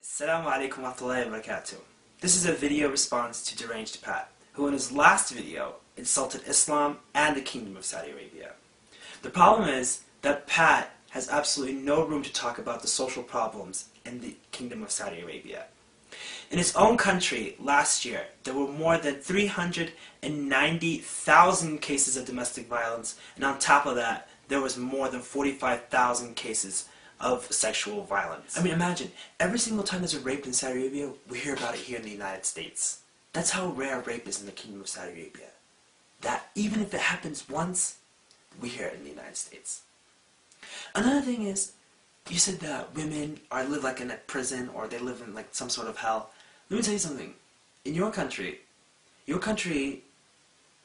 Assalamu alaikum wa rahmatullahi wa barakatuh. This is a video response to Deranged Pat, who in his last video insulted Islam and the Kingdom of Saudi Arabia. The problem is that Pat has absolutely no room to talk about the social problems in the Kingdom of Saudi Arabia. In his own country, last year, there were more than 390,000 cases of domestic violence, and on top of that, there was more than 45,000 cases of sexual violence. I mean, imagine, every single time there's a rape in Saudi Arabia, we hear about it here in the United States. That's how rare rape is in the Kingdom of Saudi Arabia. That even if it happens once, we hear it in the United States. Another thing is, you said that women live like in a prison, or they live in like some sort of hell. Let me tell you something. In your country,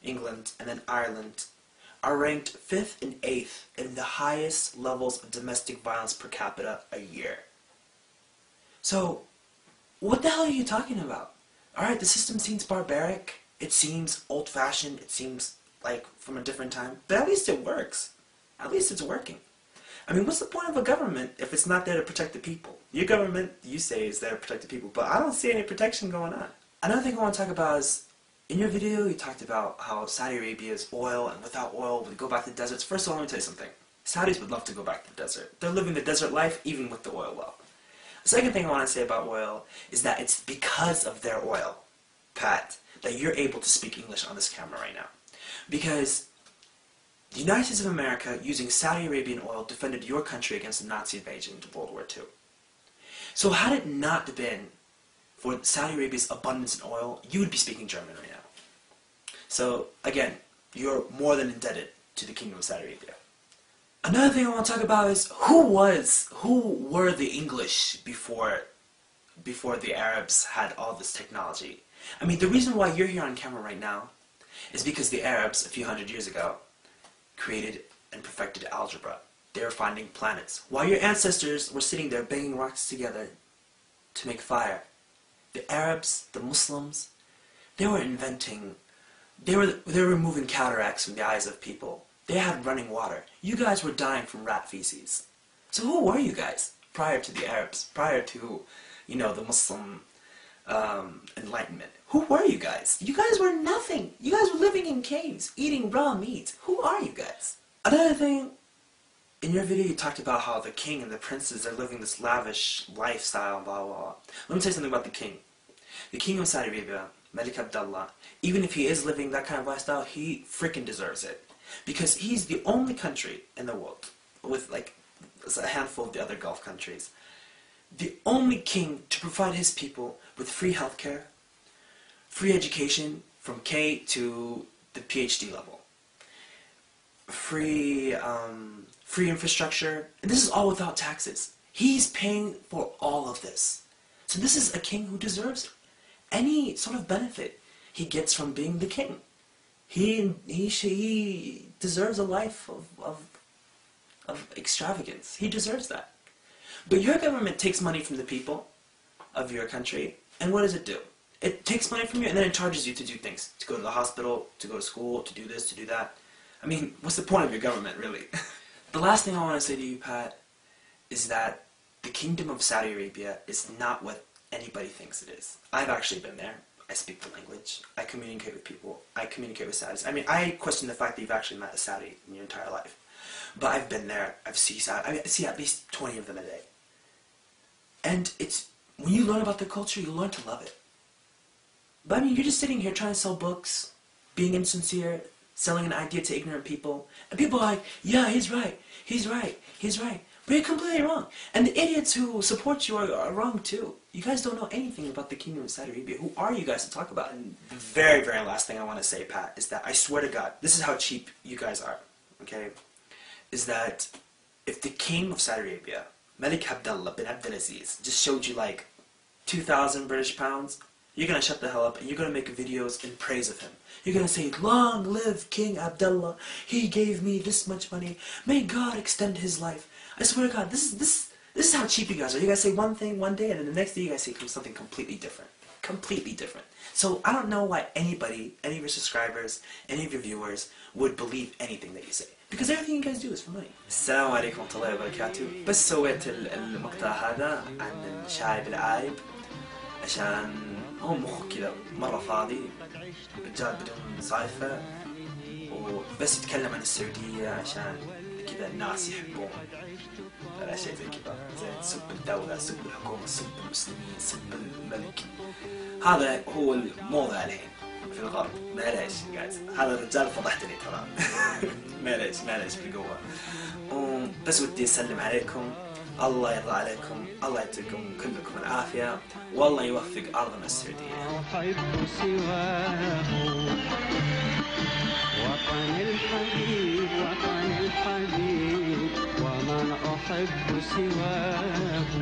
England, and then Ireland, are ranked 5th and 8th in the highest levels of domestic violence per capita a year. So, what the hell are you talking about? Alright, the system seems barbaric, it seems old-fashioned, it seems like from a different time, but at least it works. At least it's working. I mean, what's the point of a government if it's not there to protect the people? Your government, you say, is there to protect the people, but I don't see any protection going on. Another thing I want to talk about is, in your video, you talked about how Saudi Arabia is oil, and without oil, we go back to the deserts. First of all, let me tell you something. Saudis would love to go back to the desert. They're living the desert life, even with the oil well. The second thing I want to say about oil is that it's because of their oil, Pat, that you're able to speak English on this camera right now. Because the United States of America, using Saudi Arabian oil, defended your country against the Nazi invasion into World War II. So had it not been for Saudi Arabia's abundance in oil, you would be speaking German right now. So, again, you're more than indebted to the Kingdom of Saudi Arabia. Another thing I want to talk about is, who were the English before the Arabs had all this technology? I mean, the reason why you're here on camera right now is because the Arabs, a few hundred years ago, created and perfected algebra. They were finding planets. While your ancestors were sitting there banging rocks together to make fire, the Arabs, the Muslims, they were inventing, they were removing cataracts from the eyes of people. They had running water. You guys were dying from rat feces. So who were you guys prior to the Arabs, prior to, you know, the Muslim enlightenment? Who were you guys? You guys were nothing. You guys were living in caves, eating raw meat. Who are you guys? Another thing, in your video you talked about how the king and the princes are living this lavish lifestyle, blah, blah, blah. Let me tell you something about the king. The king of Saudi Arabia, Malik Abdullah, even if he is living that kind of lifestyle, he freaking deserves it. Because he's the only country in the world, with like a handful of the other Gulf countries, the only king to provide his people with free healthcare, free education from K to the PhD level, free infrastructure, and this is all without taxes. He's paying for all of this. So this is a king who deserves any sort of benefit he gets from being the king. He deserves a life of extravagance. He deserves that. But your government takes money from the people of your country, and what does it do? It takes money from you, and then it charges you to do things. To go to the hospital, to go to school, to do this, to do that. I mean, what's the point of your government, really? The last thing I want to say to you, Pat, is that the Kingdom of Saudi Arabia is not what anybody thinks it is. I've actually been there. I speak the language. I communicate with people. I communicate with Saudis. I mean, I question the fact that you've actually met a Saudi in your entire life. But I've been there. I see at least 20 of them a day. And it's, when you learn about the culture, you learn to love it. But I mean, you're just sitting here trying to sell books, being insincere, selling an idea to ignorant people. And people are like, yeah, he's right. He's right. He's right. But you're completely wrong. And the idiots who support you are wrong too. You guys don't know anything about the Kingdom of Saudi Arabia. Who are you guys to talk about? And the very, very last thing I want to say, Pat, is that I swear to God, this is how cheap you guys are, okay? Is that if the King of Saudi Arabia, Malik Abdullah bin Abdulaziz, just showed you like 2,000 British pounds, you're going to shut the hell up and you're going to make videos in praise of him. You're going to say, long live King Abdullah, he gave me this much money, may God extend his life. I swear to God, this is how cheap you guys are. You guys say one thing one day, and then the next day you guys say something completely different. Completely different. So I don't know why anybody, any of your subscribers, any of your viewers, would believe anything that you say. because everything you guys do is for money. السلام عليكم ورحمة الله وبركاته. بس سويت المقطع هذا عن الشايب العايب عشان هو مخه كذا مرة فاضي، رجال بدون صايفة، وبس يتكلم عن السعودية عشان كذا الناس يحبون الأشياء زي كذا، زي سب الدولة، سب الحكومة، سب المسلمين، سب الملك. هذا هو الموضة الحين في الغرب. معليش جايز، هذا الرجال فضحتني ترى. معليش بالقوة. بس ودي أسلم عليكم، الله يرضى عليكم، الله يعطيكم كلكم العافية، والله يوفق أرضنا السعودية. أحب سواه وطني الحبيب، وطني الحبيب، ومن أحب سواه.